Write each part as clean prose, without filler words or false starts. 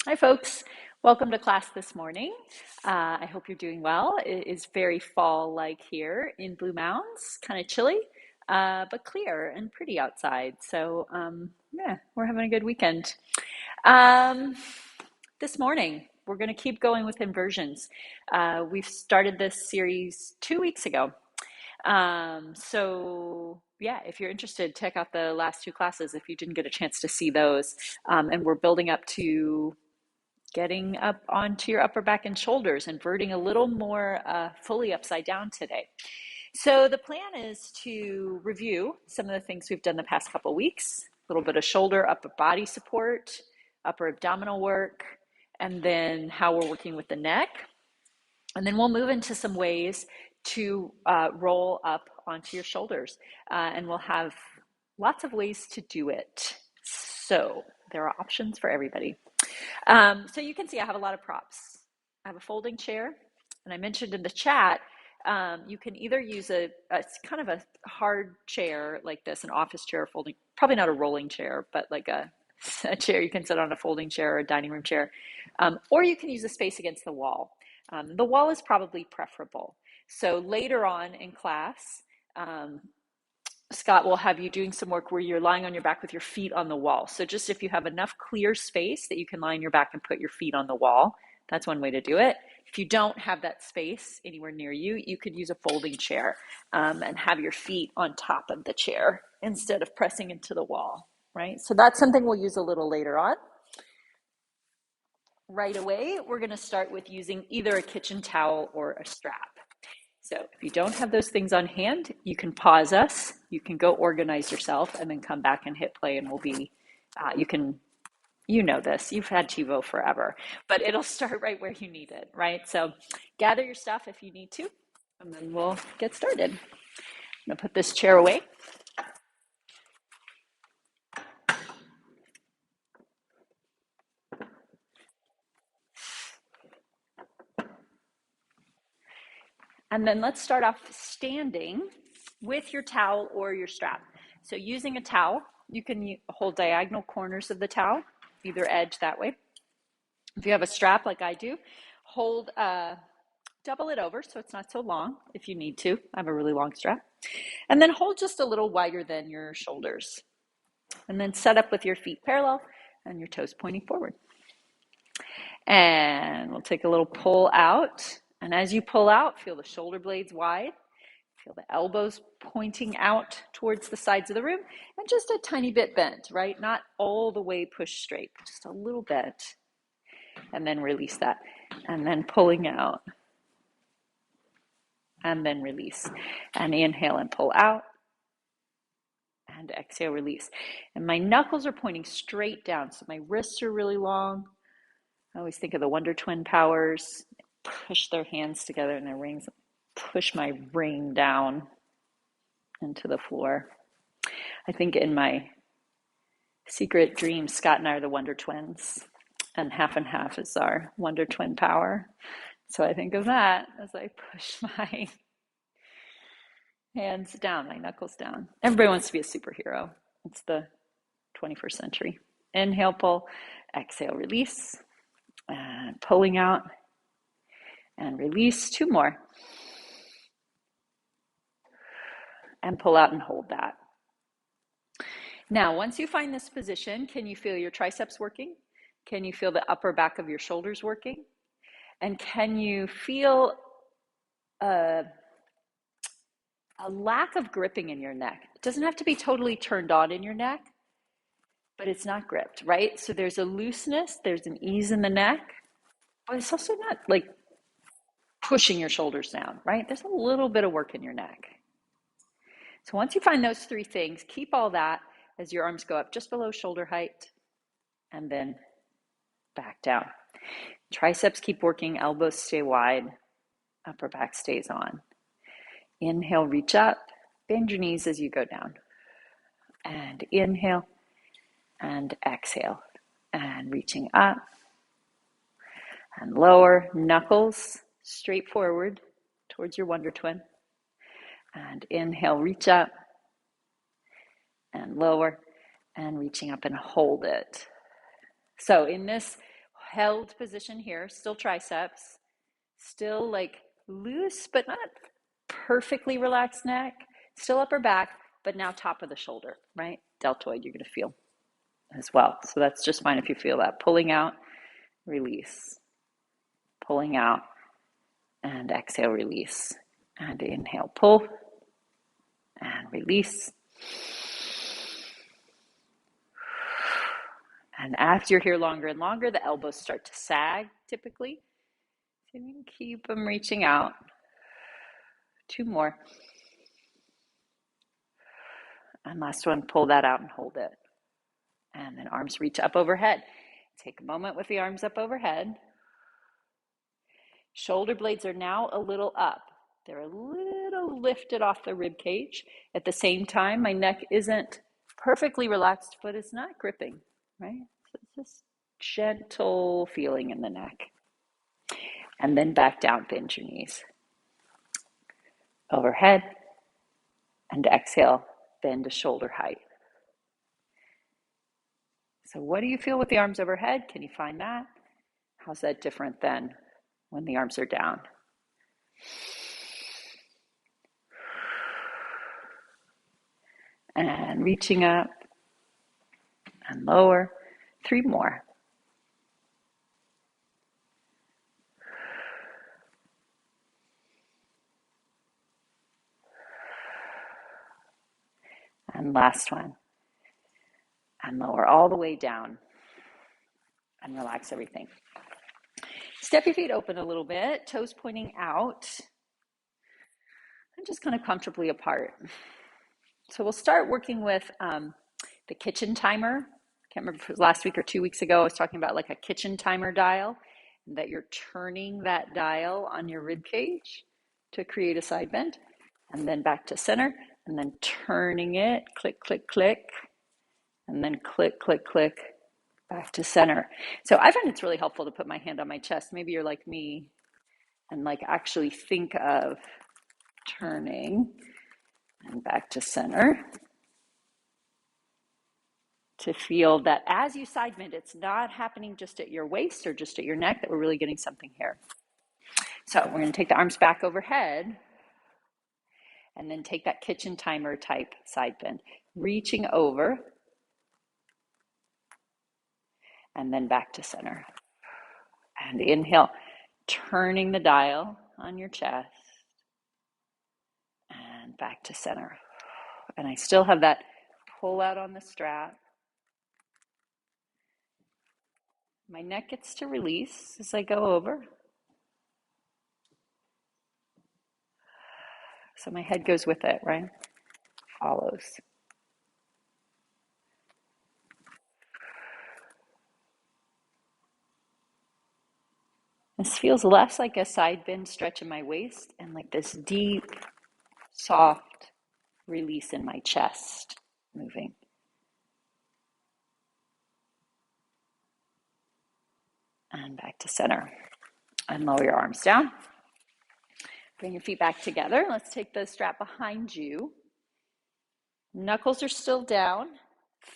Hi, folks. Welcome to class this morning. I hope you're doing well. It is very fall-like here in Blue Mounds, kind of chilly, but clear and pretty outside. So, yeah, we're having a good weekend. Um, this morning, we're going to keep going with inversions. We've started this series 2 weeks ago. So yeah, if you're interested, check out the last two classes if you didn't get a chance to see those. And we're building up to getting up onto your upper back and shoulders, inverting a little more fully upside down today. So the plan is to review some of the things we've done the past couple of weeks, a little bit of shoulder, upper body support, upper abdominal work, and then how we're working with the neck. And then we'll move into some ways to roll up onto your shoulders. And we'll have lots of ways to do it. So there are options for everybody. So you can see I have a lot of props. I have a folding chair, and I mentioned in the chat, you can either use a kind of a hard chair like this, an office chair, folding, probably not a rolling chair, but like a chair you can sit on, a folding chair or a dining room chair, or you can use a space against the wall. The wall is probably preferable. So later on in class, Scott will have you doing some work where you're lying on your back with your feet on the wall. So just if you have enough clear space that you can lie on your back and put your feet on the wall, that's one way to do it. If you don't have that space anywhere near you, you could use a folding chair and have your feet on top of the chair instead of pressing into the wall, right? So that's something we'll use a little later on. Right away, we're going to start with using either a kitchen towel or a strap. So if you don't have those things on hand, you can pause us, you can go organize yourself, and then come back and hit play, and we'll be, you know this, you've had TiVo forever, but it'll start right where you need it, right? So gather your stuff if you need to, and then we'll get started. I'm gonna put this chair away. And then let's start off standing with your towel or your strap. So using a towel, you can hold diagonal corners of the towel, either edge that way. If you have a strap like I do, hold, double it over so it's not so long if you need to. I have a really long strap. And then hold just a little wider than your shoulders. And then set up with your feet parallel and your toes pointing forward. And we'll take a little pull out. And as you pull out, feel the shoulder blades wide. Feel the elbows pointing out towards the sides of the room. And just a tiny bit bent, right? Not all the way pushed straight, just a little bit. And then release that. And then pulling out. And then release. And inhale and pull out. And exhale, release. And my knuckles are pointing straight down. So my wrists are really long. I always think of the Wonder Twin powers. Push their hands together in their rings. Push my ring down into the floor. I think in my secret dream, Scott and I are the Wonder Twins. And half is our Wonder Twin power. So I think of that as I push my hands down, my knuckles down. Everybody wants to be a superhero. It's the 21st century. Inhale, pull. Exhale, release. And pulling out. And release. Two more. And pull out and hold that. Now, once you find this position, can you feel your triceps working? Can you feel the upper back of your shoulders working? And can you feel a lack of gripping in your neck? It doesn't have to be totally turned on in your neck, but it's not gripped, right? So there's a looseness, there's an ease in the neck, but it's also not like pushing your shoulders down, right? There's a little bit of work in your neck. So once you find those three things, keep all that as your arms go up just below shoulder height and then back down. Triceps keep working, elbows stay wide, upper back stays on. Inhale, reach up, bend your knees as you go down. And inhale and exhale. And reaching up and lower, knuckles straight forward towards your Wonder Twin. And inhale, reach up and lower and reaching up and hold it. So in this held position here, still triceps, still like loose, but not perfectly relaxed neck, still upper back, but now top of the shoulder, right? Deltoid, you're gonna feel as well. So that's just fine if you feel that. Pulling out, release. Pulling out, and exhale, release. And inhale, pull, and release. And as you're here longer and longer, the elbows start to sag, typically. So you can keep them reaching out. 2 more. And last one, pull that out and hold it. And then arms reach up overhead. Take a moment with the arms up overhead. Shoulder blades are now a little up. They're a little lifted off the rib cage. At the same time, my neck isn't perfectly relaxed, but it's not gripping, right? So it's just gentle feeling in the neck. And then back down, bend your knees. Overhead, and exhale, bend to shoulder height. So what do you feel with the arms overhead? Can you find that? How's that different than when the arms are down? And reaching up and lower. 3 more. And last one. And lower all the way down. And relax everything. Step your feet open a little bit, toes pointing out. And just kind of comfortably apart. So we'll start working with the kitchen timer. I can't remember if it was last week or 2 weeks ago. I was talking about like a kitchen timer dial, and that you're turning that dial on your rib cage to create a side bend, and then back to center, and then turning it, click, click, click, and then click, click, click, back to center. So I find it's really helpful to put my hand on my chest. Maybe you're like me and like actually think of turning and back to center to feel that as you side bend, it's not happening just at your waist or just at your neck, that we're really getting something here. So we're going to take the arms back overhead and then take that kitchen timer type side bend, reaching over and then back to center. And inhale, turning the dial on your chest and back to center. And I still have that pull out on the strap. My neck gets to release as I go over. So my head goes with it, right? Follows. This feels less like a side bend stretch in my waist and like this deep, soft release in my chest moving. And back to center. And lower your arms down. Bring your feet back together. Let's take the strap behind you. Knuckles are still down.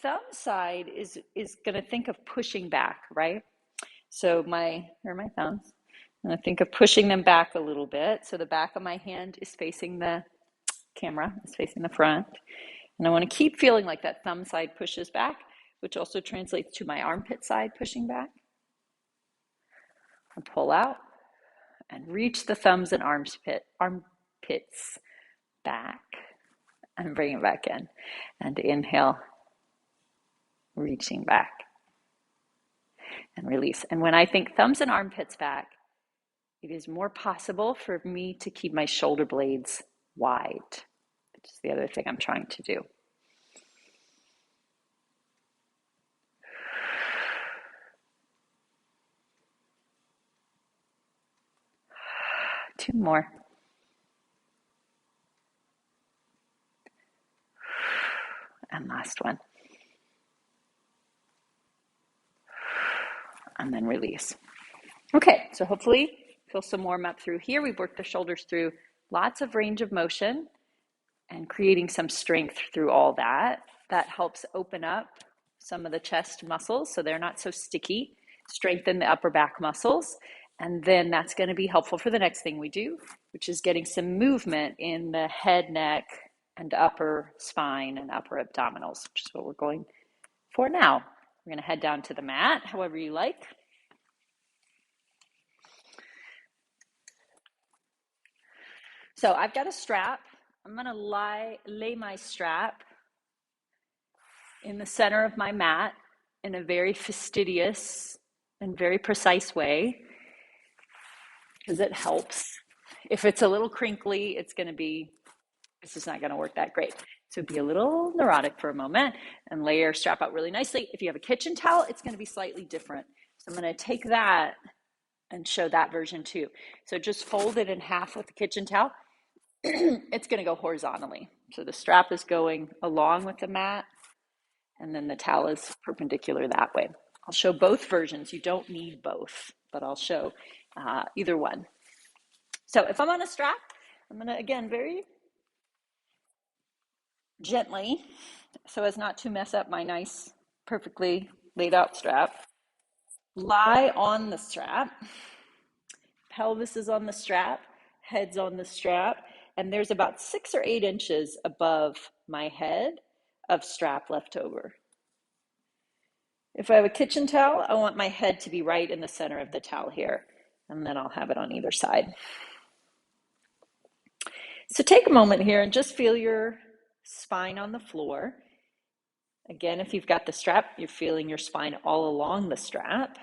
Thumb side is going to think of pushing back, right? So here are my thumbs. I'm going to think of pushing them back a little bit. So the back of my hand is facing the camera, is facing the front. And I want to keep feeling like that thumb side pushes back, which also translates to my armpit side pushing back. And pull out and reach the thumbs and armpits back and bring it back in. And inhale, reaching back and release. And when I think thumbs and armpits back, it is more possible for me to keep my shoulder blades wide, which is the other thing I'm trying to do. Two more. And last one. And then release. Okay, so hopefully feel some warm up through here. We've worked the shoulders through lots of range of motion and creating some strength through all that. That helps open up some of the chest muscles so they're not so sticky. strengthen the upper back muscles. And then that's going to be helpful for the next thing we do, which is getting some movement in the head, neck, and upper spine and upper abdominals, which is what we're going for now. We're going to head down to the mat, however you like. So I've got a strap. I'm going to lay my strap in the center of my mat in a very fastidious and very precise way, because it helps. If it's a little crinkly, this is not going to work that great. So be a little neurotic for a moment and lay your strap out really nicely. If you have a kitchen towel, it's going to be slightly different. So I'm going to take that and show that version too. So just fold it in half with the kitchen towel. It's going to go horizontally. So the strap is going along with the mat, and then the towel is perpendicular that way. I'll show both versions. You don't need both, but I'll show either one. So if I'm on a strap, I'm going to, again, very gently, so as not to mess up my nice, perfectly laid out strap, lie on the strap. Pelvis is on the strap, head's on the strap, and there's about 6 or 8 inches above my head of strap left over. If I have a kitchen towel, I want my head to be right in the center of the towel here, and then I'll have it on either side. So take a moment here and just feel your spine on the floor. Again, if you've got the strap, you're feeling your spine all along the strap.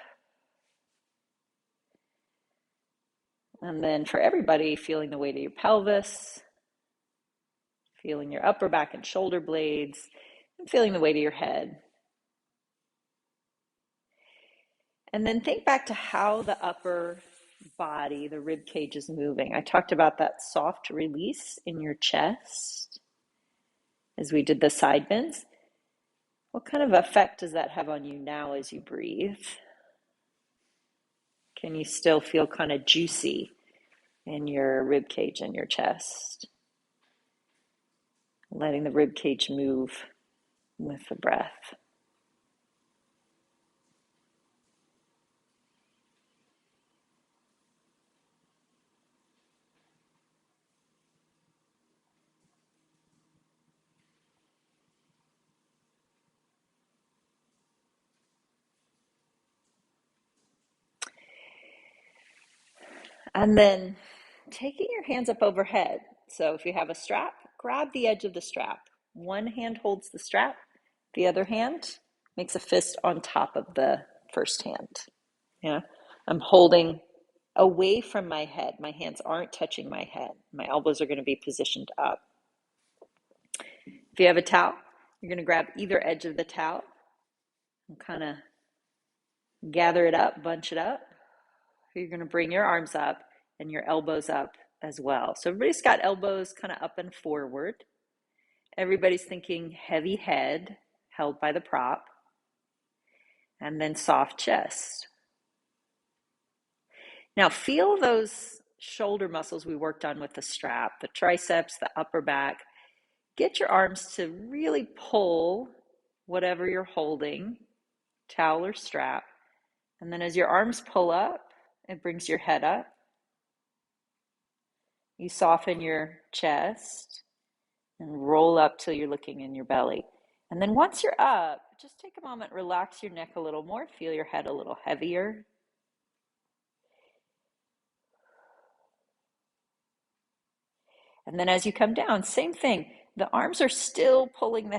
And then for everybody, feeling the weight of your pelvis, feeling your upper back and shoulder blades, and feeling the weight of your head. And then think back to how the upper body, the rib cage, is moving. I talked about that soft release in your chest as we did the side bends. What kind of effect does that have on you now as you breathe? Can you still feel kind of juicy in your rib cage and your chest? Letting the rib cage move with the breath. And then taking your hands up overhead. So if you have a strap, grab the edge of the strap. One hand holds the strap, the other hand makes a fist on top of the first hand. Yeah, I'm holding away from my head. My hands aren't touching my head. My elbows are going to be positioned up. If you have a towel, you're going to grab either edge of the towel and kind of gather it up, bunch it up. You're going to bring your arms up and your elbows up as well. So everybody's got elbows kind of up and forward. Everybody's thinking heavy head held by the prop, and then soft chest. Now feel those shoulder muscles we worked on with the strap, the triceps, the upper back. Get your arms to really pull whatever you're holding, towel or strap. And then as your arms pull up, it brings your head up. You soften your chest and roll up till you're looking in your belly. And then once you're up, just take a moment, relax your neck a little more, feel your head a little heavier. And then as you come down, same thing. The arms are still pulling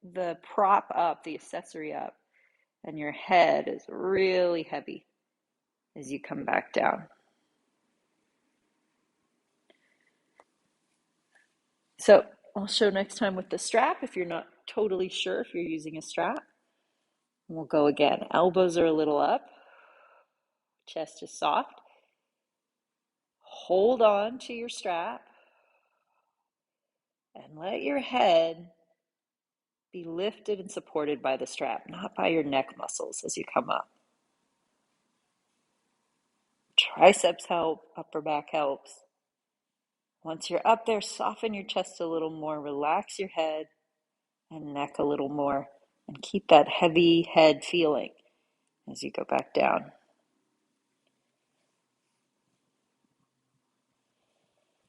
the prop up, the accessory up, and your head is really heavy as you come back down. So I'll show next time with the strap if you're not totally sure if you're using a strap. We'll go again. Elbows are a little up. Chest is soft. Hold on to your strap and let your head be lifted and supported by the strap, not by your neck muscles as you come up. Triceps help, upper back helps. Once you're up there, soften your chest a little more, relax your head and neck a little more, and keep that heavy head feeling. as you go back down.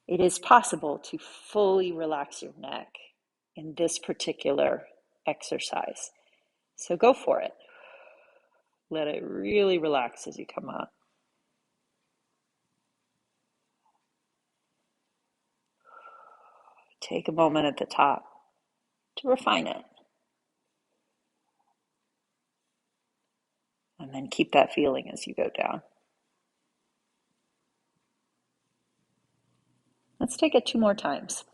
It is possible to fully relax your neck in this particular exercise. So go for it. Let it really relax as you come up. Take a moment at the top to refine it. And then keep that feeling as you go down. Let's take it 2 more times.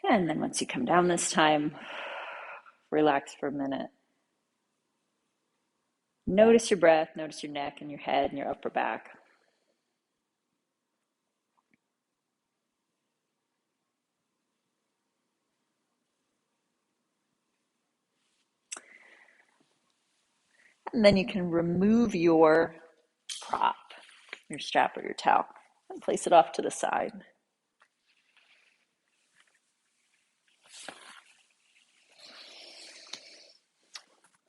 And then once you come down this time, relax for a minute. Notice your breath, notice your neck and your head and your upper back. And then you can remove your prop, your strap or your towel, and place it off to the side.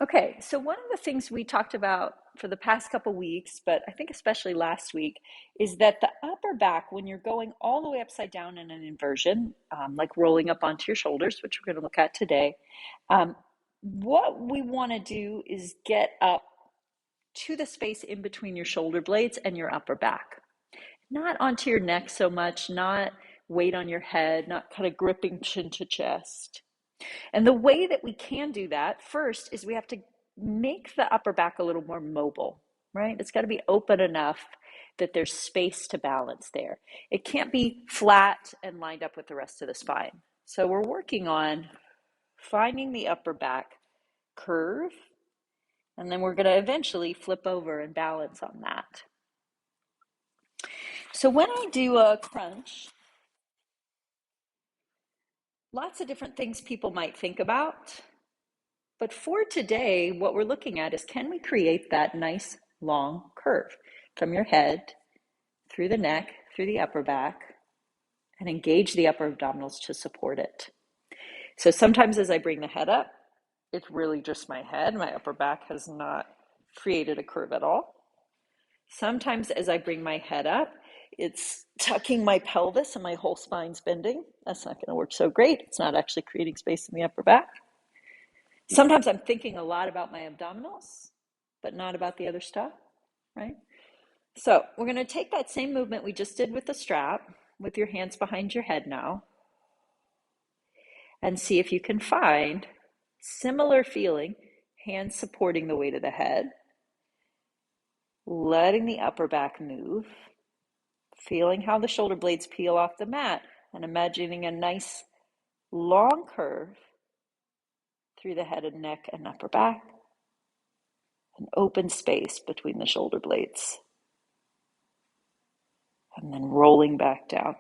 Okay, so one of the things we talked about for the past couple weeks, but I think especially last week, is that the upper back, when you're going all the way upside down in an inversion, like rolling up onto your shoulders, which we're going to look at today, what we want to do is get up to the space in between your shoulder blades and your upper back. Not onto your neck so much, not weight on your head, not kind of gripping chin to chest. And the way that we can do that first is we have to make the upper back a little more mobile, right? It's got to be open enough that there's space to balance there. It can't be flat and lined up with the rest of the spine. So we're working on finding the upper back curve, and then we're going to eventually flip over and balance on that. So when I do a crunch, lots of different things people might think about. But for today, what we're looking at is, can we create that nice long curve from your head, through the neck, through the upper back, and engage the upper abdominals to support it. So sometimes as I bring the head up, it's really just my head. My upper back has not created a curve at all. Sometimes as I bring my head up, it's tucking my pelvis and my whole spine's bending. That's not going to work so great. It's not actually creating space in the upper back. Sometimes I'm thinking a lot about my abdominals, but not about the other stuff, right? So we're going to take that same movement we just did with the strap, with your hands behind your head now, and see if you can find similar feeling, hands supporting the weight of the head, letting the upper back move, feeling how the shoulder blades peel off the mat, and imagining a nice long curve through the head and neck and upper back, an open space between the shoulder blades, and then rolling back down.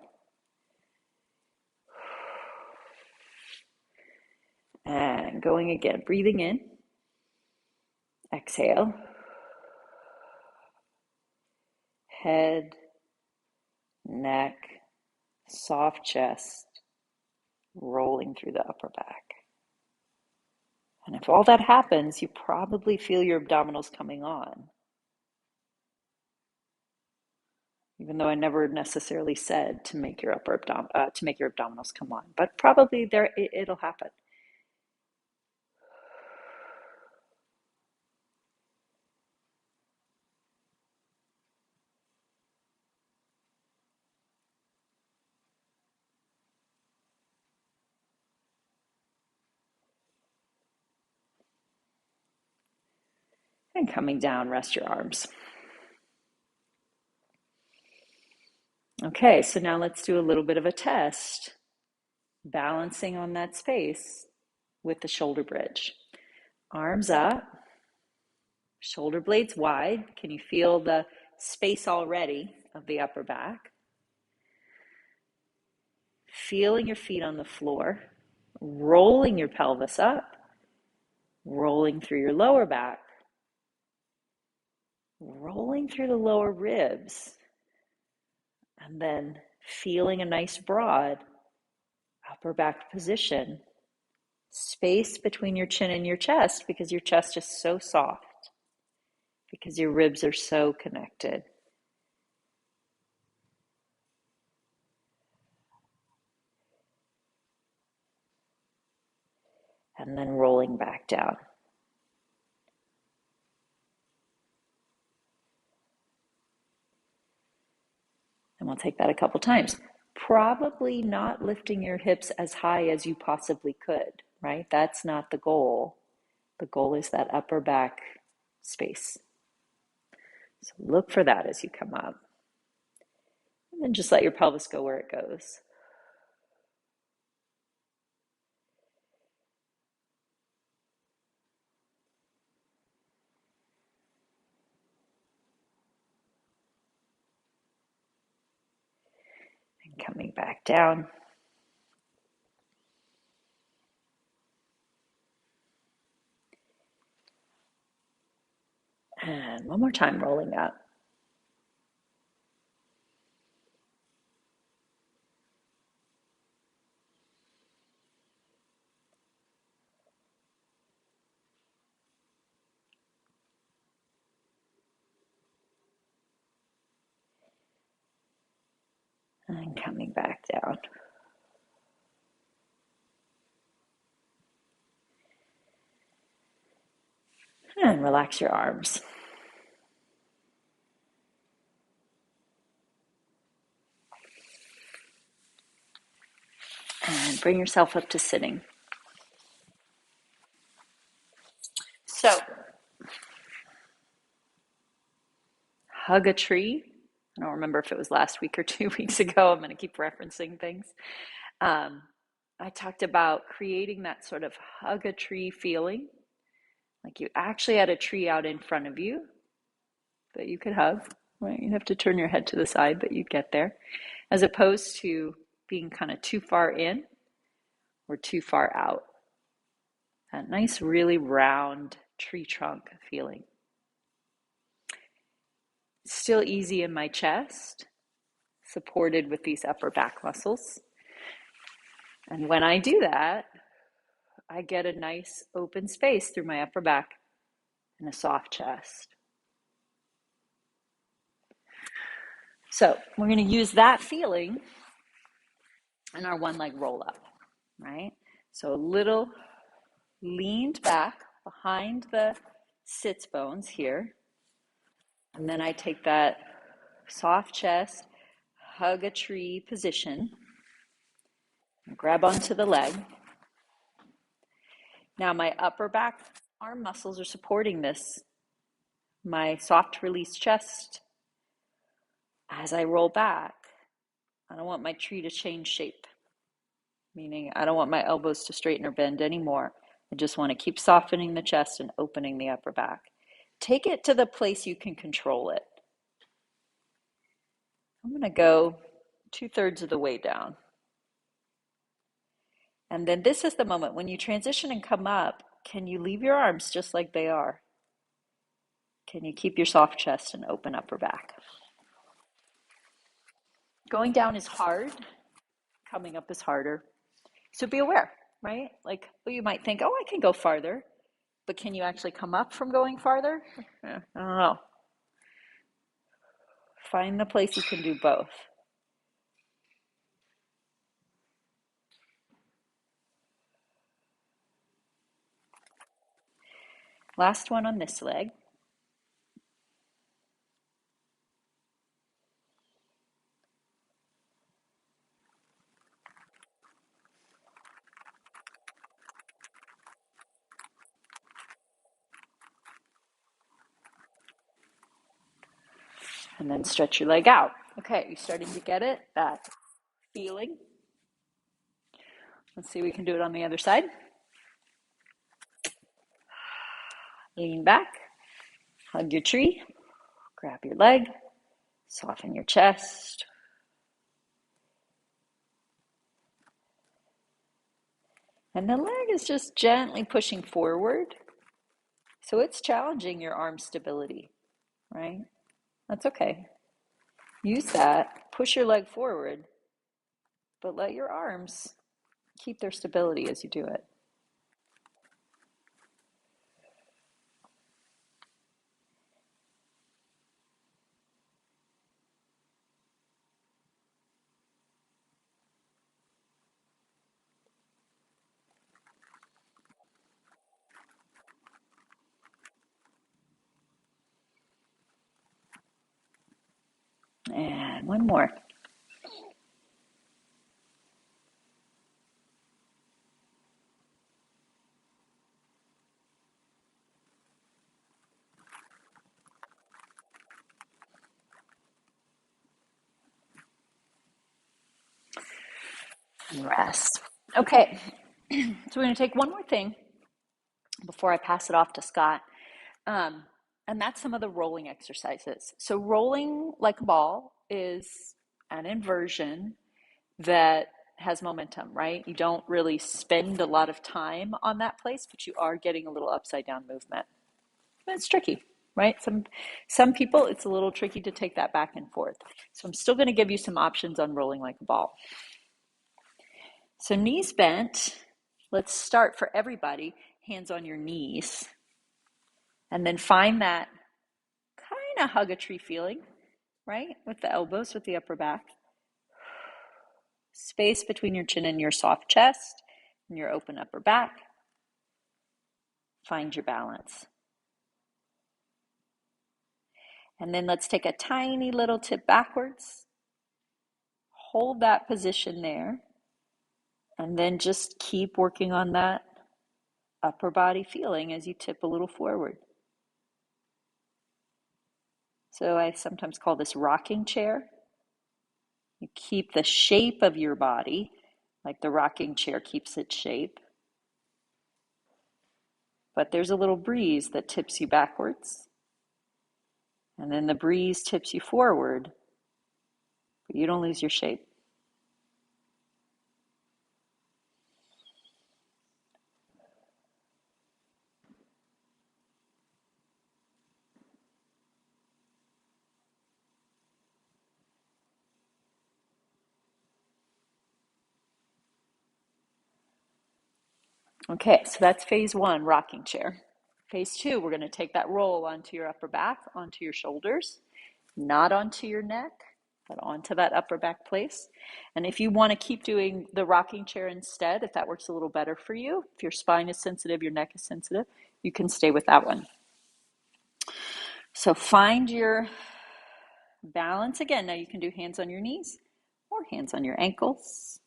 And going again, breathing in, exhale, head, neck, soft chest, rolling through the upper back. And if all that happens, you probably feel your abdominals coming on. Even though I never necessarily said to make your abdominals come on, but probably it'll happen. And coming down, rest your arms. Okay, so now let's do a little bit of a test, balancing on that space with the shoulder bridge. Arms up, shoulder blades wide. Can you feel the space already of the upper back? Feeling your feet on the floor, rolling your pelvis up, rolling through your lower back, rolling through the lower ribs, and then feeling a nice broad upper back position. Space between your chin and your chest because your chest is so soft, because your ribs are so connected. And then rolling back down. And we'll take that a couple times. Probably not lifting your hips as high as you possibly could, right? That's not the goal. The goal is that upper back space. So look for that as you come up. And then just let your pelvis go where it goes. And coming back down. And one more time, rolling up. And coming back down. And relax your arms. And bring yourself up to sitting. So, hug a tree. I don't remember if it was last week or 2 weeks ago. I'm going to keep referencing things. I talked about creating that sort of hug a tree feeling, like you actually had a tree out in front of you that you could hug, right? You'd have to turn your head to the side, but you'd get there, as opposed to being kind of too far in or too far out. That nice, really round tree trunk feeling. Still easy in my chest, supported with these upper back muscles. And when I do that, I get a nice open space through my upper back and a soft chest. So we're going to use that feeling in our one leg roll up, right? So a little leaned back behind the sits bones here. And then I take that soft chest, hug a tree position, grab onto the leg. Now my upper back arm muscles are supporting this, my soft release chest. As I roll back, I don't want my tree to change shape, meaning I don't want my elbows to straighten or bend anymore. I just want to keep softening the chest and opening the upper back. Take it to the place you can control it. I'm going to go 2/3 of the way down. And then this is the moment when you transition and come up, can you leave your arms just like they are? Can you keep your soft chest and open upper back? Going down is hard, coming up is harder. So be aware, right? Like, well, you might think, oh, I can go farther, but can you actually come up from going farther? I don't know. Find the place you can do both. Last one on this leg. And then stretch your leg out. Okay, you starting to get it? That feeling. Let's see if we can do it on the other side. Lean back, hug your tree, grab your leg, soften your chest. And the leg is just gently pushing forward. So it's challenging your arm stability, right? That's okay. Use that, push your leg forward, but let your arms keep their stability as you do it. And one more. And rest. Okay, so we're going to take one more thing before I pass it off to Scott. And that's some of the rolling exercises. So rolling like a ball is an inversion that has momentum, right? You don't really spend a lot of time on that place, but you are getting a little upside down movement. But it's tricky, right? Some people, it's a little tricky to take that back and forth. So I'm still going to give you some options on rolling like a ball. So knees bent. Let's start for everybody, hands on your knees. And then find that kind of hug a tree feeling, right? With the elbows, with the upper back. Space between your chin and your soft chest and your open upper back. Find your balance. And then let's take a tiny little tip backwards. Hold that position there. And then just keep working on that upper body feeling as you tip a little forward. So I sometimes call this rocking chair. You keep the shape of your body, like the rocking chair keeps its shape. But there's a little breeze that tips you backwards. And then the breeze tips you forward, but you don't lose your shape. Okay, so that's phase one, rocking chair. Phase two, we're going to take that roll onto your upper back, onto your shoulders, not onto your neck, but onto that upper back place. And if you want to keep doing the rocking chair instead, if that works a little better for you, if your spine is sensitive, your neck is sensitive, you can stay with that one. So find your balance again. Now you can do hands on your knees or hands on your ankles.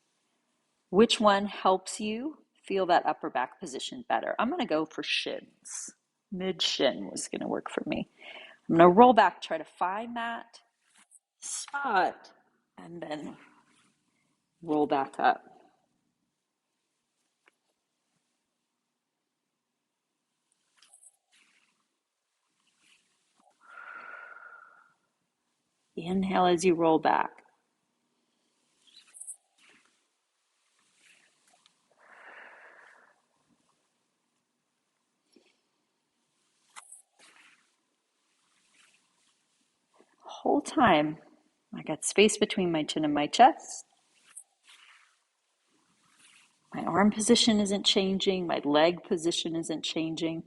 Which one helps you feel that upper back position better? I'm going to go for shins. Mid shin was going to work for me. I'm going to roll back, try to find that spot, and then roll back up. Inhale as you roll back. Whole time, I got space between my chin and my chest. My arm position isn't changing. My leg position isn't changing.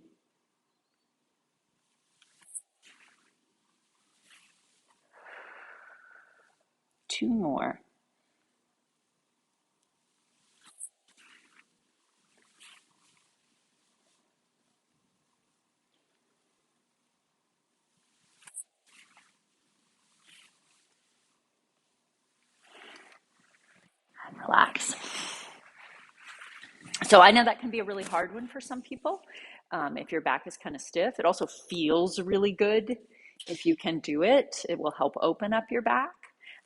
Two more. And relax. So I know that can be a really hard one for some people. If your back is kind of stiff, it also feels really good If you can do it, it will help open up your back.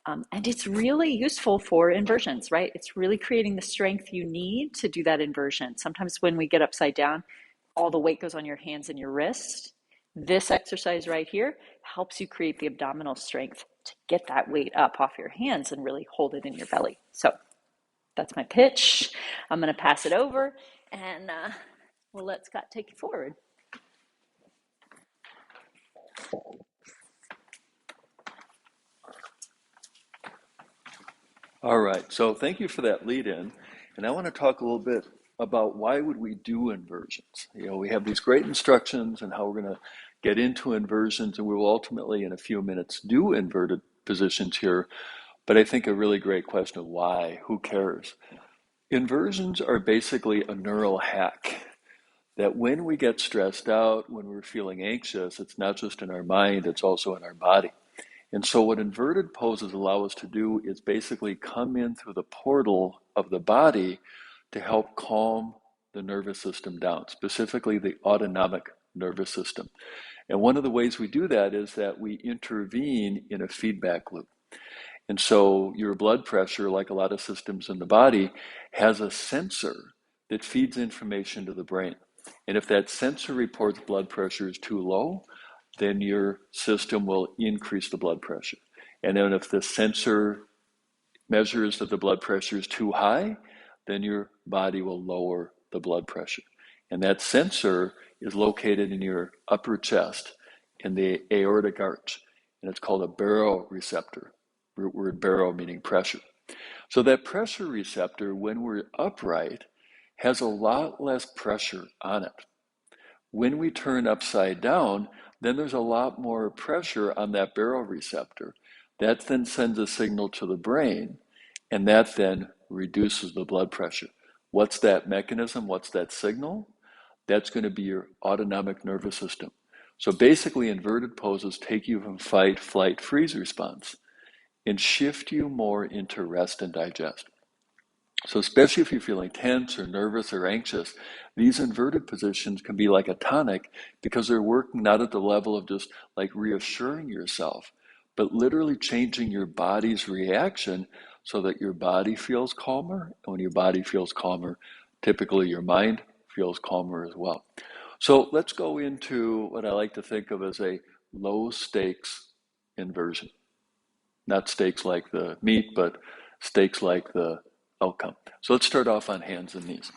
And it's really useful for inversions, right? It's really creating the strength you need to do that inversion. Sometimes when we get upside down, all the weight goes on your hands and your wrist. This exercise right here helps you create the abdominal strength to get that weight up off your hands and really hold it in your belly. So that's my pitch. I'm going to pass it over and we'll let Scott take you forward. All right, so thank you for that lead in. And I want to talk a little bit about why would we do inversions. We have these great instructions and how we're going to get into inversions, and we will ultimately in a few minutes do inverted positions here. But I think a really great question of why, who cares? Inversions are basically a neural hack that when we get stressed out, when we're feeling anxious, it's not just in our mind, it's also in our body. And so what inverted poses allow us to do is basically come in through the portal of the body to help calm the nervous system down, specifically the autonomic nervous system. And one of the ways we do that is that we intervene in a feedback loop. And so your blood pressure, like a lot of systems in the body, has a sensor that feeds information to the brain. And if that sensor reports blood pressure is too low, then your system will increase the blood pressure. And then if the sensor measures that the blood pressure is too high, then your body will lower the blood pressure. And that sensor is located in your upper chest in the aortic arch. And it's called a baroreceptor, root word baro meaning pressure. So that pressure receptor, when we're upright, has a lot less pressure on it. When we turn upside down, then there's a lot more pressure on that baroreceptor. That then sends a signal to the brain, and that then reduces the blood pressure. What's that mechanism? What's that signal? That's going to be your autonomic nervous system. So basically, inverted poses take you from fight, flight, freeze response and shift you more into rest and digest. So especially if you're feeling tense or nervous or anxious, these inverted positions can be like a tonic because they're working not at the level of just like reassuring yourself, but literally changing your body's reaction so that your body feels calmer. And when your body feels calmer, typically your mind feels calmer as well. So let's go into what I like to think of as a low stakes inversion. Not stakes like the meat, but stakes like the outcome. So let's start off on hands and knees.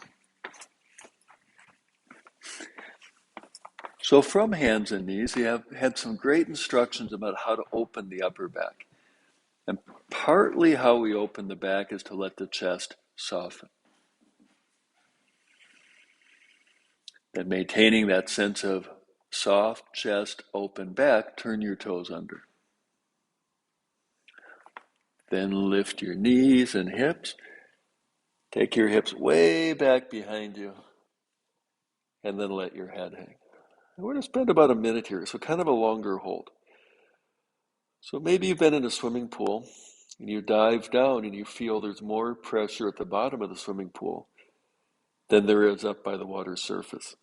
So from hands and knees, we have had some great instructions about how to open the upper back. And partly how we open the back is to let the chest soften. Then maintaining that sense of soft chest, open back, turn your toes under. Then lift your knees and hips. Take your hips way back behind you. And then let your head hang. We're going to spend about a minute here, so kind of a longer hold. So maybe you've been in a swimming pool and you dive down and you feel there's more pressure at the bottom of the swimming pool than there is up by the water's surface.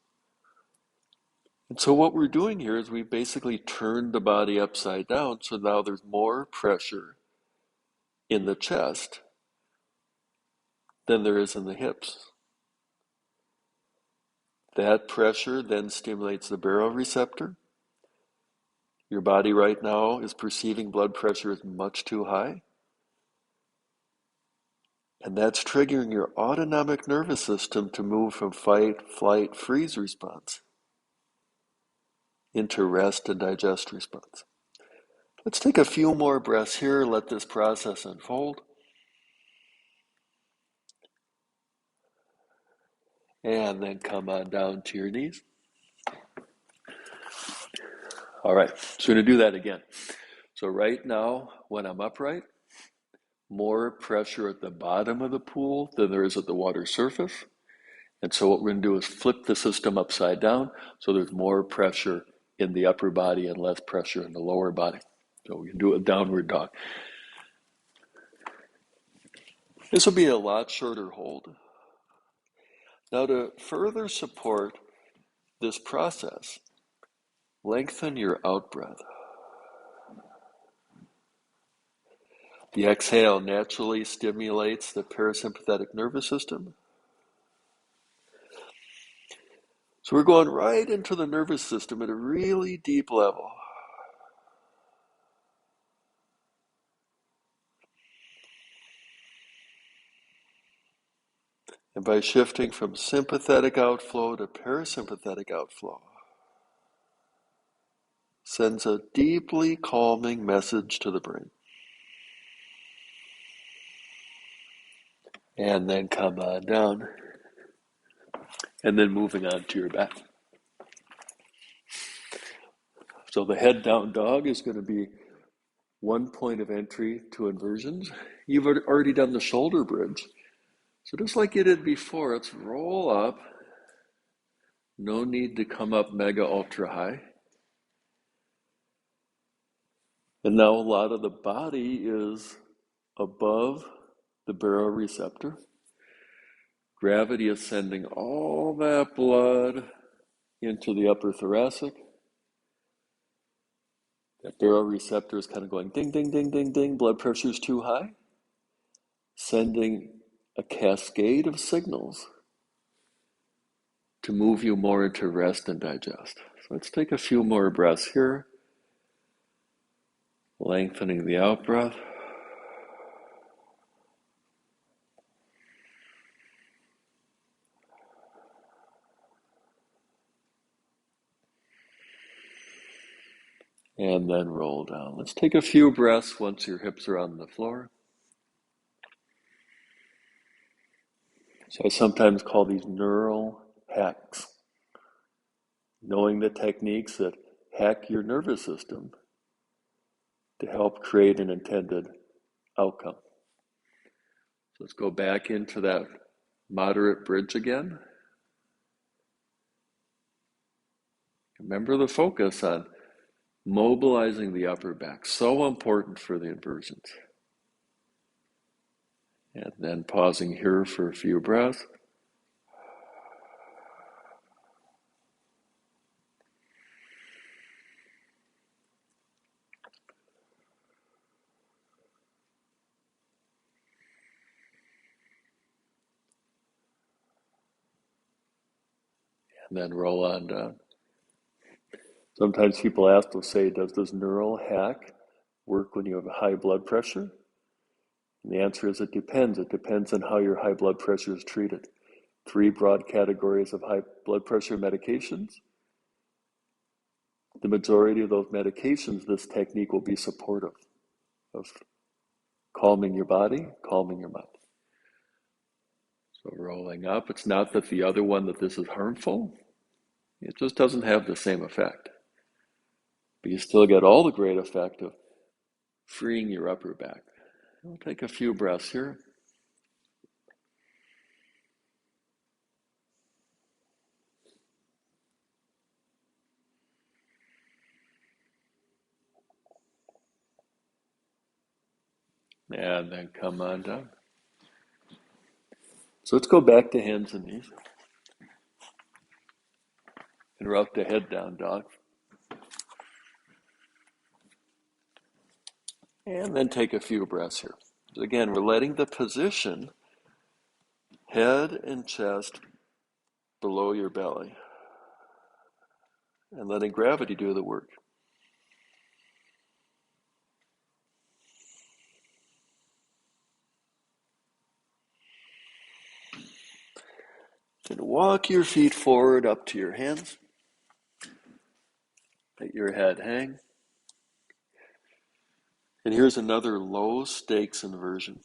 And so what we're doing here is we basically turned the body upside down, so now there's more pressure in the chest than there is in the hips. That pressure then stimulates the baroreceptor. Your body right now is perceiving blood pressure as much too high. And that's triggering your autonomic nervous system to move from fight, flight, freeze response into rest and digest response. Let's take a few more breaths here, let this process unfold. And then come on down to your knees. All right, so we're going to do that again. So right now, when I'm upright, more pressure at the bottom of the pool than there is at the water surface. And so what we're going to do is flip the system upside down so there's more pressure in the upper body and less pressure in the lower body. So we can do a downward dog. This will be a lot shorter hold. Now to further support this process, lengthen your out breath. The exhale naturally stimulates the parasympathetic nervous system. So we're going right into the nervous system at a really deep level. And by shifting from sympathetic outflow to parasympathetic outflow, sends a deeply calming message to the brain. And then come on down. And then moving on to your back. So the head down dog is going to be one point of entry to inversions. You've already done the shoulder bridge. So just like you did before, let's roll up. No need to come up mega ultra high. And now a lot of the body is above the baroreceptor. Gravity is sending all that blood into the upper thoracic. That baroreceptor is kind of going ding, ding, ding, ding, ding. Blood pressure is too high. Sending a cascade of signals to move you more into rest and digest. So let's take a few more breaths here. Lengthening the out breath. And then roll down. Let's take a few breaths once your hips are on the floor. So I sometimes call these neural hacks. Knowing the techniques that hack your nervous system to help create an intended outcome. So let's go back into that moderate bridge again. Remember the focus on mobilizing the upper back. So important for the inversions. And then pausing here for a few breaths. And then roll on down. Sometimes people ask, they'll say, does this neural hack work when you have a high blood pressure? And the answer is it depends. It depends on how your high blood pressure is treated. 3 broad categories of high blood pressure medications. The majority of those medications, this technique will be supportive of calming your body, calming your mind. So rolling up, it's not that the other one, that this is harmful. It just doesn't have the same effect. But you still get all the great effect of freeing your upper back. We'll take a few breaths here. And then come on down. So let's go back to hands and knees. And rock the head down, dog. And then take a few breaths here. So again, we're letting the position, head and chest below your belly, and letting gravity do the work. And walk your feet forward up to your hands. Let your head hang. And here's another low stakes inversion,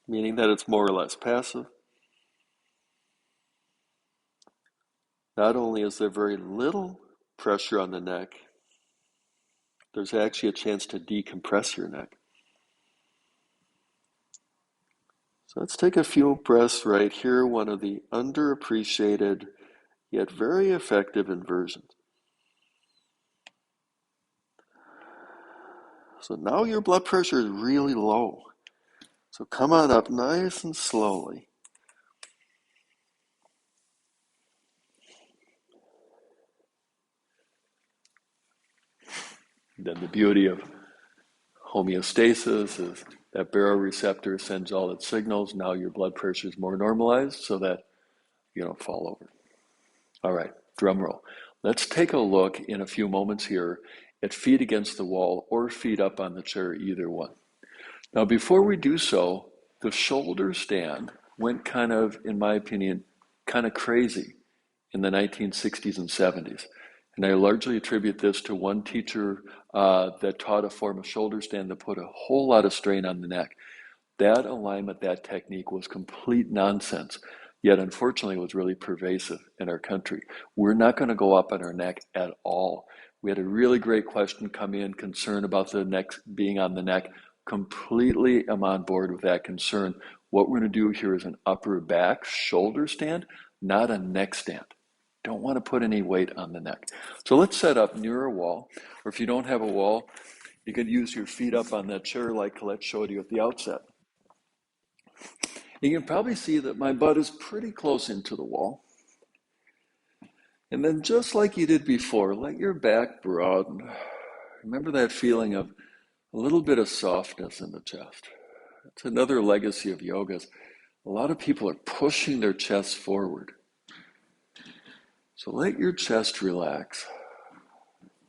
meaning that it's more or less passive. Not only is there very little pressure on the neck, there's actually a chance to decompress your neck. So let's take a few breaths right here, one of the underappreciated yet very effective inversions. So now your blood pressure is really low. So come on up nice and slowly. Then the beauty of Homeostasis is that baroreceptor sends all its signals. Now your blood pressure is more normalized so that you don't fall over. All right, drum roll. Let's take a look in a few moments here at feet against the wall or feet up on the chair, either one. Now, before we do so, the shoulder stand went kind of, in my opinion, kind of crazy in the 1960s and 70s. And I largely attribute this to one teacher that taught a form of shoulder stand that put a whole lot of strain on the neck. That alignment, that technique was complete nonsense, yet unfortunately it was really pervasive in our country. We're not going to go up on our neck at all. We had a really great question come in, concern about the neck being on the neck. Completely am on board with that concern. What we're going to do here is an upper back shoulder stand, not a neck stand. Don't want to put any weight on the neck. So let's set up near a wall, or if you don't have a wall, you can use your feet up on that chair like Collette showed you at the outset. You can probably see that my butt is pretty close into the wall. And then just like you did before, let your back broaden. Remember that feeling of a little bit of softness in the chest. It's another legacy of yoga. A lot of people are pushing their chests forward. So let your chest relax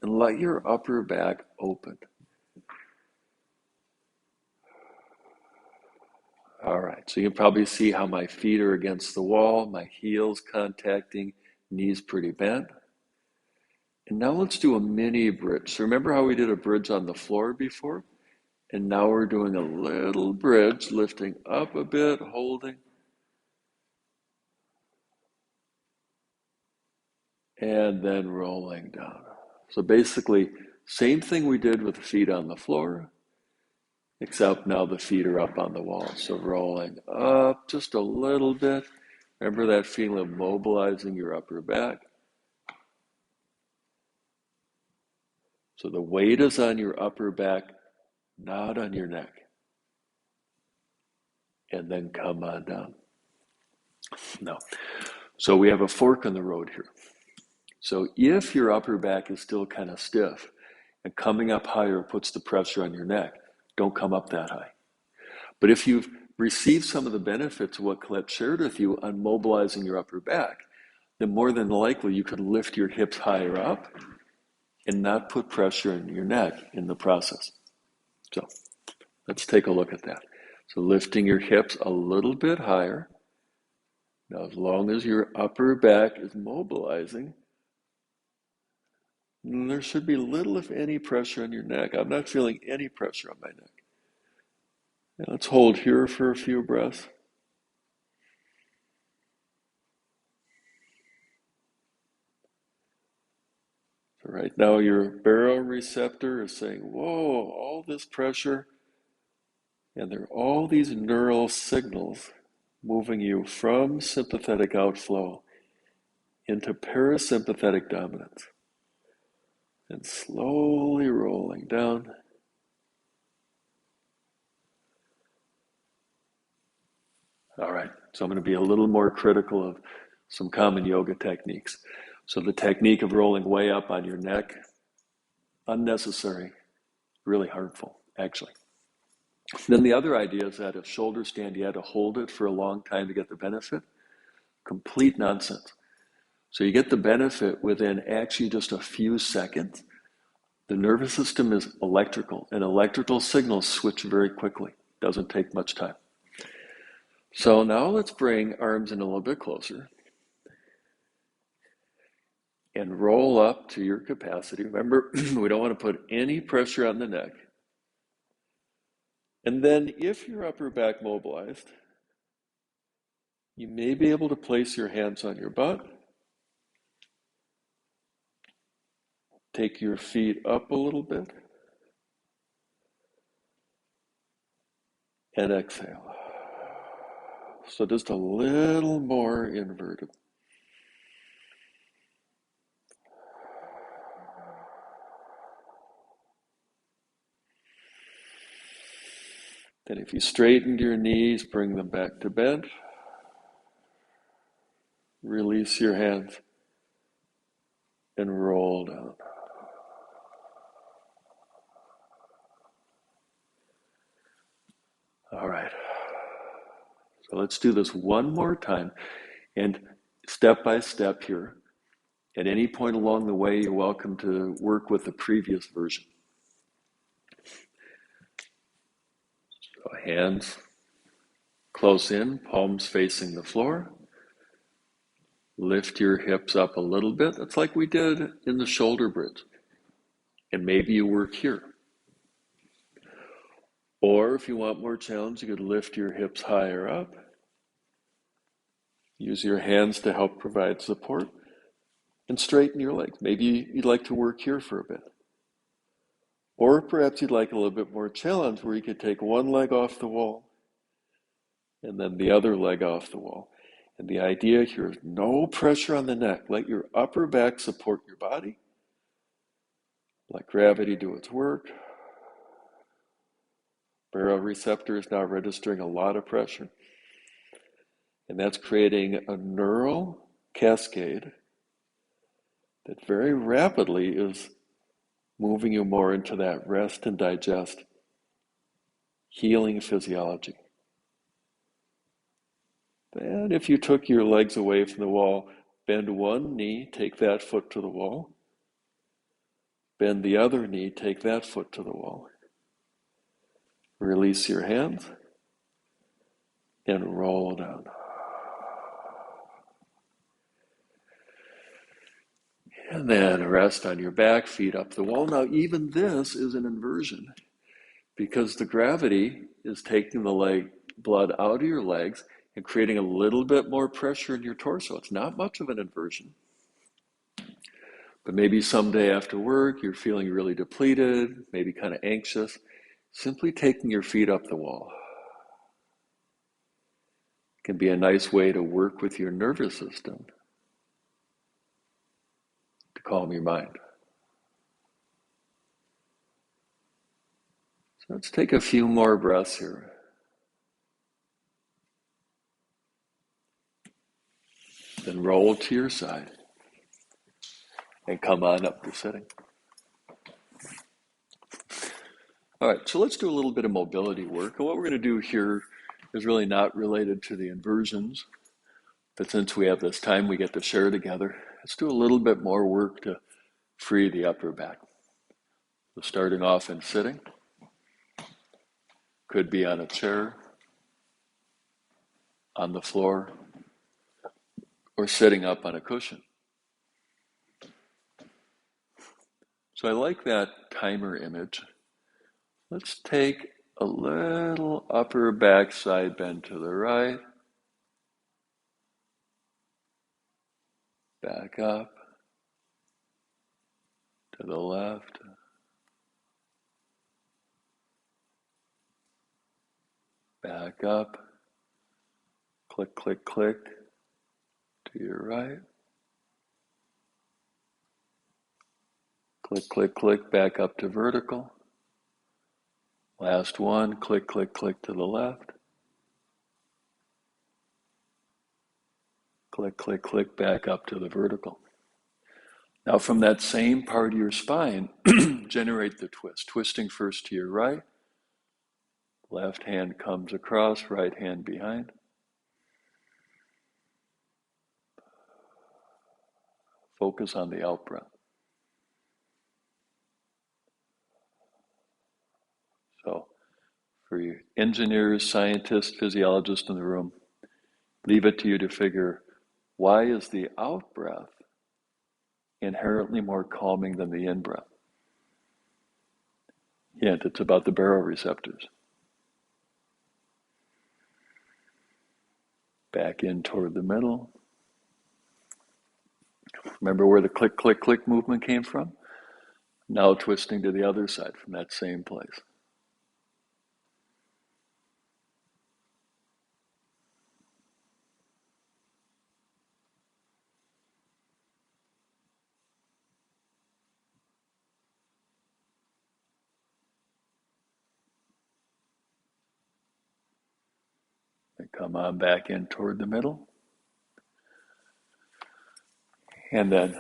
and let your upper back open. All right, so you can probably see how my feet are against the wall, my heels contacting, knees pretty bent. And now let's do a mini bridge. So remember how we did a bridge on the floor before? And now we're doing a little bridge, lifting up a bit, holding. And then rolling down. So basically, same thing we did with the feet on the floor, except now the feet are up on the wall. So rolling up just a little bit. Remember that feeling of mobilizing your upper back. So the weight is on your upper back, not on your neck. And then come on down. No. So we have a fork in the road here. So if your upper back is still kind of stiff and coming up higher puts the pressure on your neck, don't come up that high. But if you've received some of the benefits of what Collette shared with you on mobilizing your upper back, then more than likely you could lift your hips higher up and not put pressure on your neck in the process. So let's take a look at that. So lifting your hips a little bit higher. Now, as long as your upper back is mobilizing, there should be little, if any, pressure on your neck. I'm not feeling any pressure on my neck. And let's hold here for a few breaths. So right now your baroreceptor is saying, whoa, all this pressure. And there are all these neural signals moving you from sympathetic outflow into parasympathetic dominance. And slowly rolling down. All right, so I'm going to be a little more critical of some common yoga techniques. So the technique of rolling way up on your neck, unnecessary, really harmful, actually. Then the other idea is that if shoulder stand, you had to hold it for a long time to get the benefit. Complete nonsense. So you get the benefit within actually just a few seconds. The nervous system is electrical, and electrical signals switch very quickly. Doesn't take much time. So now let's bring arms in a little bit closer and roll up to your capacity. Remember, we don't want to put any pressure on the neck. And then if your upper back mobilized, you may be able to place your hands on your butt. Take your feet up a little bit. And exhale. So just a little more inverted. Then if you straightened your knees, bring them back to bend. Release your hands and roll down. But let's do this one more time, and step by step here. At any point along the way, you're welcome to work with the previous version. So hands close in, palms facing the floor. Lift your hips up a little bit. That's like we did in the shoulder bridge. And maybe you work here. Or if you want more challenge, you could lift your hips higher up. Use your hands to help provide support. And straighten your legs. Maybe you'd like to work here for a bit. Or perhaps you'd like a little bit more challenge where you could take one leg off the wall and then the other leg off the wall. And the idea here is no pressure on the neck. Let your upper back support your body. Let gravity do its work. Baroreceptor is now registering a lot of pressure. And that's creating a neural cascade that very rapidly is moving you more into that rest and digest, healing physiology. And if you took your legs away from the wall, bend one knee, take that foot to the wall. Bend the other knee, take that foot to the wall. Release your hands and roll down. And then rest on your back, feet up the wall. Now, even this is an inversion because the gravity is taking the leg blood out of your legs and creating a little bit more pressure in your torso. It's not much of an inversion. But maybe someday after work, you're feeling really depleted, maybe kind of anxious. Simply taking your feet up the wall can be a nice way to work with your nervous system to calm your mind. So let's take a few more breaths here. Then roll to your side and come on up to sitting. All right, so let's do a little bit of mobility work. And what we're going to do here is really not related to the inversions, but since we have this time we get to share together, let's do a little bit more work to free the upper back. So starting off in sitting, could be on a chair, on the floor, or sitting up on a cushion. So I like that timer image. Let's take a little upper back side bend to the right, back up, to the left, back up, click, click, click, to your right, click, click, click, back up to vertical. Last one, click, click, click to the left. Click, click, click, back up to the vertical. Now from that same part of your spine, generate the twist. Twisting first to your right. Left hand comes across, right hand behind. Focus on the out breath. So for you engineers, scientists, physiologists in the room, leave it to you to figure, why is the out breath inherently more calming than the in breath? Hint, it's about the baroreceptors. Back in toward the middle. Remember where the click, click, click movement came from? Now twisting to the other side from that same place. And come on back in toward the middle. And then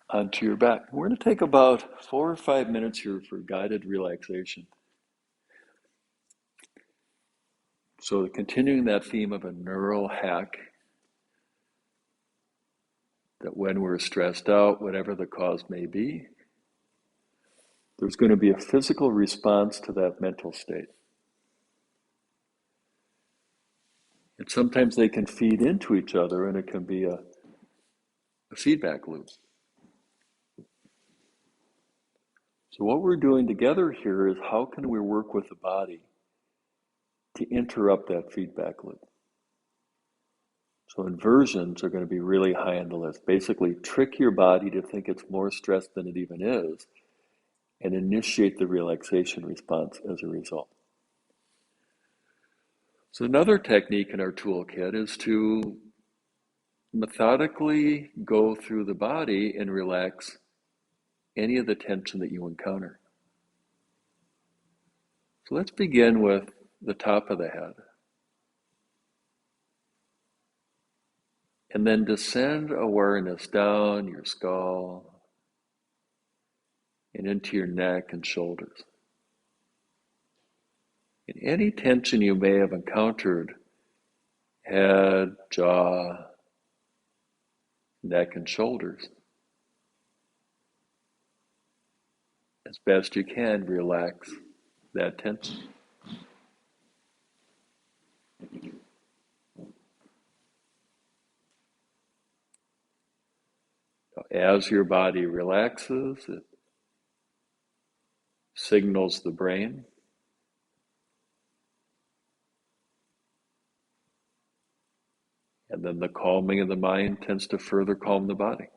onto your back. We're going to take about 4 or 5 minutes here for guided relaxation. So continuing that theme of a neural hack, that when we're stressed out, whatever the cause may be, there's going to be a physical response to that mental state. And sometimes they can feed into each other, and it can be a feedback loop. So what we're doing together here is how can we work with the body to interrupt that feedback loop? So inversions are going to be really high on the list. Basically, trick your body to think it's more stressed than it even is, and initiate the relaxation response as a result. So another technique in our toolkit is to methodically go through the body and relax any of the tension that you encounter. So let's begin with the top of the head. And then descend awareness down your skull and into your neck and shoulders. And any tension you may have encountered, head, jaw, neck, and shoulders, as best you can, relax that tension. As your body relaxes, it signals the brain. And then the calming of the mind tends to further calm the body.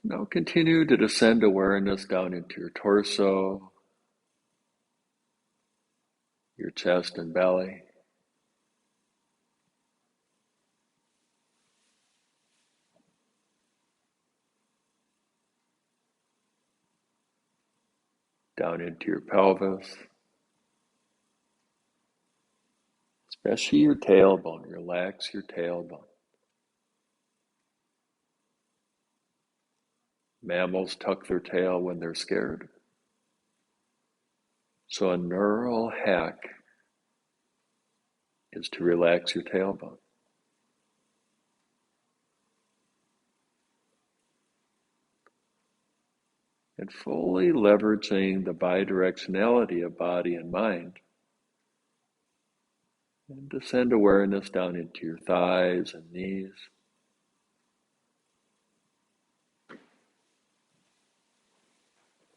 Now continue to descend awareness down into your torso, your chest and belly. Down into your pelvis, especially your tailbone. Relax your tailbone. Mammals tuck their tail when they're scared. So a neural hack is to relax your tailbone. And fully leveraging the bidirectionality of body and mind. And descend awareness down into your thighs and knees.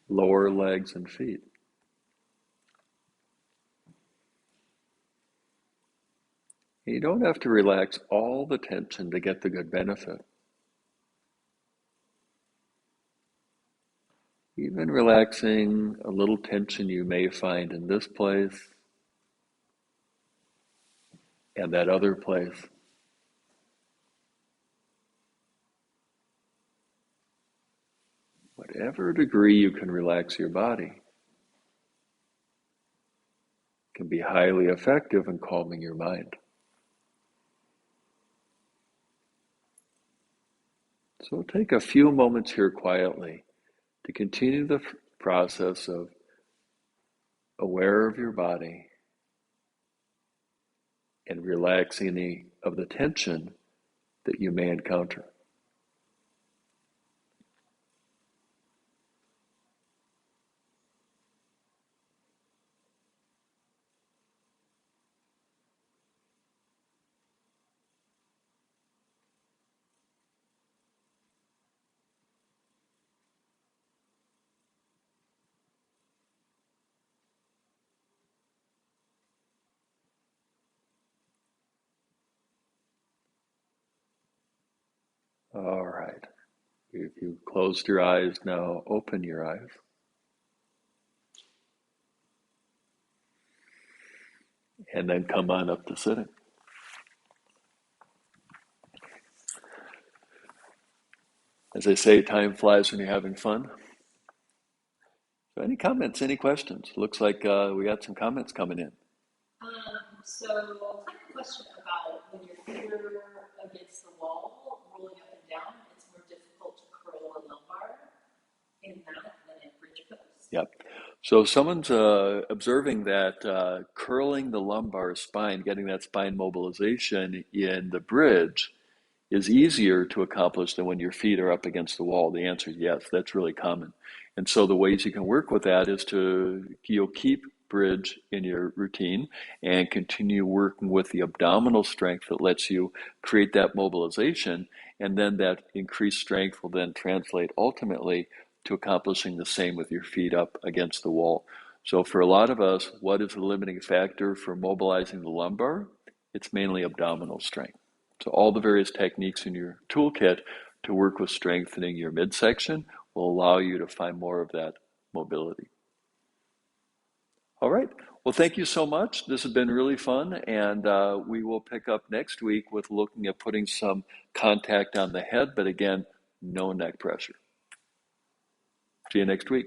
Lower legs and feet. You don't have to relax all the tension to get the good benefit. Even relaxing a little tension you may find in this place and that other place. Whatever degree you can relax your body can be highly effective in calming your mind. So take a few moments here quietly to continue the process of aware of your body and relaxing any of the tension that you may encounter. All right. If you closed your eyes, now open your eyes. And then come on up to sitting. As they say, time flies when you're having fun. So any comments, any questions? Looks like we got some comments coming in. So I have a question about when your feet are against the wall, rolling up and down, it's more difficult to curl the lumbar in that than in bridge pose. Yep. So someone's observing that curling the lumbar spine, getting that spine mobilization in the bridge is easier to accomplish than when your feet are up against the wall. The answer is yes, that's really common. And so the ways you can work with that is to keep bridge in your routine and continue working with the abdominal strength that lets you create that mobilization. And then that increased strength will then translate ultimately to accomplishing the same with your feet up against the wall. So for a lot of us, what is the limiting factor for mobilizing the lumbar? It's mainly abdominal strength. So all the various techniques in your toolkit to work with strengthening your midsection will allow you to find more of that mobility. All right. Well, thank you so much. This has been really fun, and we will pick up next week with looking at putting some contact on the head, but again, no neck pressure. See you next week.